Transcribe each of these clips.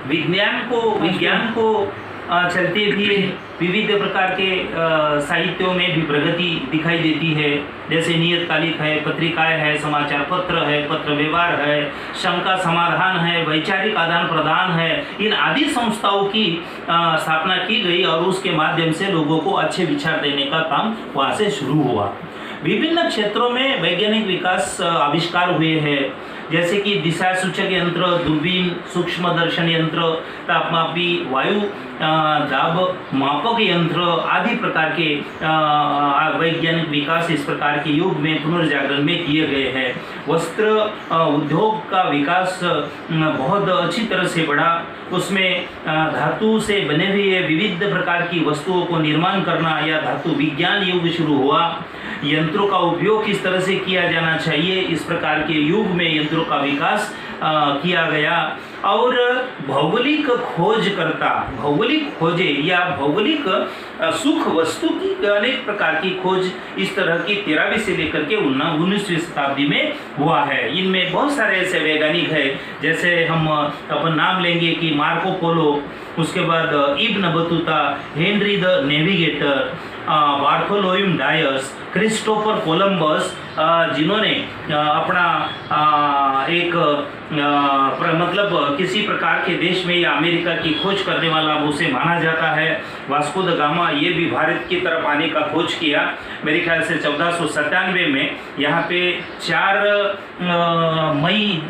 विज्ञान को चलते भी विविध प्रकार के साहित्यों में भी प्रगति दिखाई देती है। जैसे नियतकालिक है, पत्रिकाएं है, समाचार पत्र है, पत्र व्यवहार है, शंका समाधान है, वैचारिक आदान प्रदान है। इन आदि संस्थाओं की स्थापना की गई और उसके माध्यम से लोगों को अच्छे विचार देने का काम वहाँ से शुरू हुआ। विभिन्न क्षेत्रों में वैज्ञानिक विकास आविष्कार हुए हैं, जैसे कि दिशा सूचक यंत्र, दूरबीन, सूक्ष्म दर्शन यंत्र, तापमापी, वायु दाब मापक यंत्र आदि प्रकार के वैज्ञानिक विकास इस प्रकार के युग में पुनर्जागरण में किए गए हैं। वस्त्र उद्योग का विकास बहुत अच्छी तरह से बढ़ा। उसमें धातु से बने हुए विविध प्रकार की वस्तुओं को निर्माण करना या धातु विज्ञान युग शुरू हुआ। यंत्रों का उपयोग किस तरह से किया जाना चाहिए, इस प्रकार के युग में यंत्रों का विकास किया गया। और भौगोलिक खोजकर्ता भौगोलिक खोजे या भौगोलिक सुख वस्तु की अनेक प्रकार की खोज इस तरह की 13वीं से लेकर के 19वीं शताब्दी में हुआ है। इनमें बहुत सारे ऐसे वैज्ञानिक हैं, जैसे हम अपन नाम लेंगे कि मार्को पोलो, उसके बाद Ibn Battuta, Henry the Navigator, Bartholomew Dias, Christopher Columbus, जिन्होंने अपना एक मतलब किसी प्रकार के देश में या अमेरिका की खोज करने वाला उसे माना जाता है। वास्को द गामा ये भी भारत की तरफ आने का खोज किया। मेरे ख्याल से 1497 में यहाँ पे 4 मई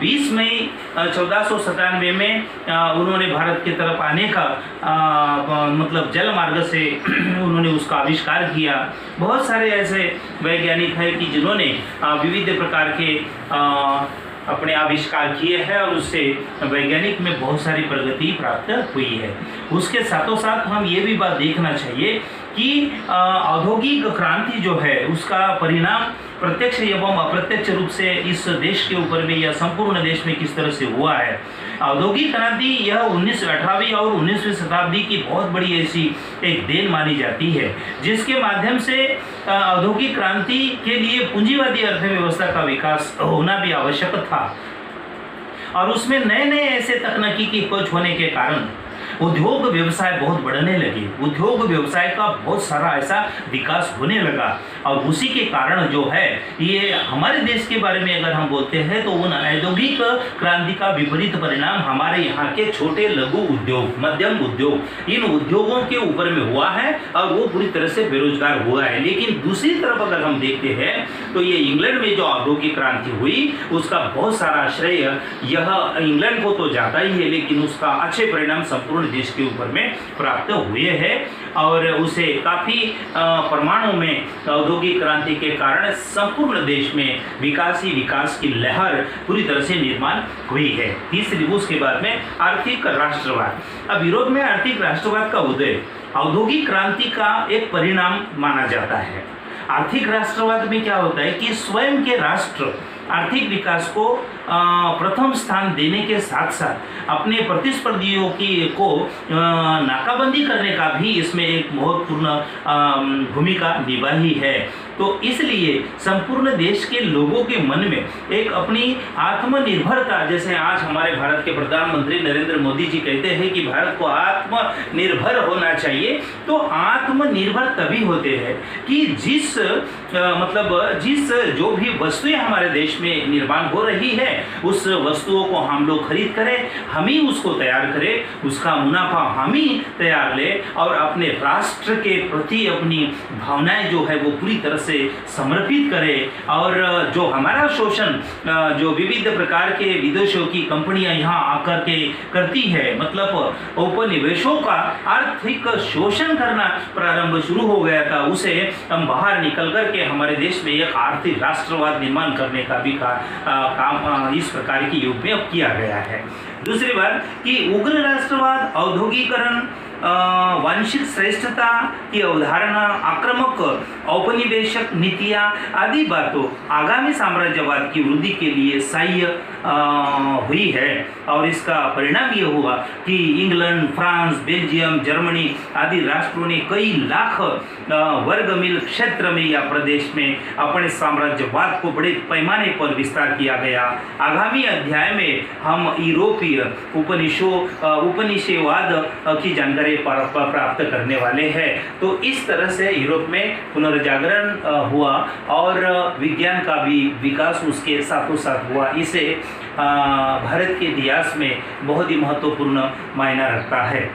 20 मई 1497 में उन्होंने भारत की तरफ आने का मतलब जल मार्ग से उन्होंने उसका आविष्कार किया। बहुत सारे ऐसे वैज्ञानिक हैं कि जिन्होंने विविध प्रकार के अपने आविष्कार किए हैं और उससे वैज्ञानिक में बहुत सारी प्रगति प्राप्त हुई है। उसके साथों साथ हम ये भी बात देखना चाहिए कि औद्योगिक क्रांति जो है उसका परिणाम प्रत्यक्ष एवं अप्रत्यक्ष रूप से इस देश के ऊपर में या संपूर्ण देश में किस तरह से हुआ है। औद्योगिक क्रांति यह 18वीं और 19वीं शताब्दी की बहुत बड़ी ऐसी एक देन मानी जाती है, जिसके माध्यम से औद्योगिक क्रांति के लिए पूंजीवादी अर्थव्यवस्था का विकास होना भी आवश्यक था और उसमें नए नए ऐसे तकनीकी की खोज होने के कारण उद्योग व्यवसाय बहुत बढ़ने लगे। उद्योग व्यवसाय का बहुत सारा ऐसा विकास होने लगा और उसी के कारण जो है ये हमारे देश के बारे में अगर हम बोलते हैं तो उन औद्योगिक क्रांति का विपरीत परिणाम हमारे यहाँ के छोटे लघु उद्योग, मध्यम उद्योग, इन उद्योगों के ऊपर में हुआ है और वो पूरी तरह से बेरोजगार हुआ है। लेकिन दूसरी तरफ अगर हम देखते हैं तो ये इंग्लैंड में जो औद्योगिक क्रांति हुई उसका बहुत सारा श्रेय यह इंग्लैंड को तो जाता ही है, लेकिन उसका अच्छे परिणाम संपूर्ण देश के ऊपर में प्राप्त हुए हैं और उसे काफी परमाणु में औद्योगिक क्रांति के कारण संपूर्ण देश में विकास ही विकास की लहर पूरी तरह से निर्माण हुई है। तीसरी उसके बाद में आर्थिक राष्ट्रवाद। अब यूरोप में आर्थिक राष्ट्रवाद का उदय औद्योगिक क्रांति का एक परिणाम माना जाता है। आर्थिक राष्ट्रवाद में क्या होता है कि स्वयं के राष्ट्र आर्थिक विकास को प्रथम स्थान देने के साथ साथ अपने प्रतिस्पर्धियों को नाकाबंदी करने का भी इसमें एक महत्वपूर्ण भूमिका निभाई है। तो इसलिए संपूर्ण देश के लोगों के मन में एक अपनी आत्मनिर्भरता, जैसे आज हमारे भारत के प्रधानमंत्री नरेंद्र मोदी जी कहते हैं कि भारत को आत्मनिर्भर होना चाहिए, तो आत्मनिर्भर तभी होते हैं कि जिस जो भी वस्तुएं हमारे देश में निर्माण हो रही है उस वस्तुओं को हम लोग खरीद करें, हम ही उसको तैयार करें, उसका मुनाफा हम ही तैयार लें और अपने राष्ट्र के प्रति अपनी भावनाएं जो है वो पूरी तरह से समर्पित करें। और जो हमारा शोषण जो विविध प्रकार के विदेशों की कंपनियां यहाँ आकर के करती है, मतलब उपनिवेशों का आर्थिक शोषण करना प्रारंभ शुरू हो गया था, उसे हम बाहर निकल करके हमारे देश में एक आर्थिक राष्ट्रवाद निर्माण करने का भी काम इस प्रकार की युग में अब किया गया है। दूसरी बात कि उग्र राष्ट्रवाद, औद्योगिकरण वांशिक श्रेष्ठता की अवधारणा, आक्रामक औपनिवेशिक नीतियाँ आदि बातों आगामी साम्राज्यवाद की वृद्धि के लिए सहायक हुई है। और इसका परिणाम ये हुआ कि इंग्लैंड, फ्रांस, बेल्जियम, जर्मनी आदि राष्ट्रों ने कई लाख वर्ग मील क्षेत्र में या प्रदेश में अपने साम्राज्यवाद को बड़े पैमाने पर विस्तार किया गया। आगामी अध्याय में हम यूरोपीय उपनिषेधवाद की जानकारी प्राप्त करने वाले हैं। तो इस तरह से यूरोप में पुनर्जागरण हुआ और विज्ञान का भी विकास उसके साथों साथ हुआ। इसे भारत के इतिहास में बहुत ही महत्वपूर्ण मायना रखता है।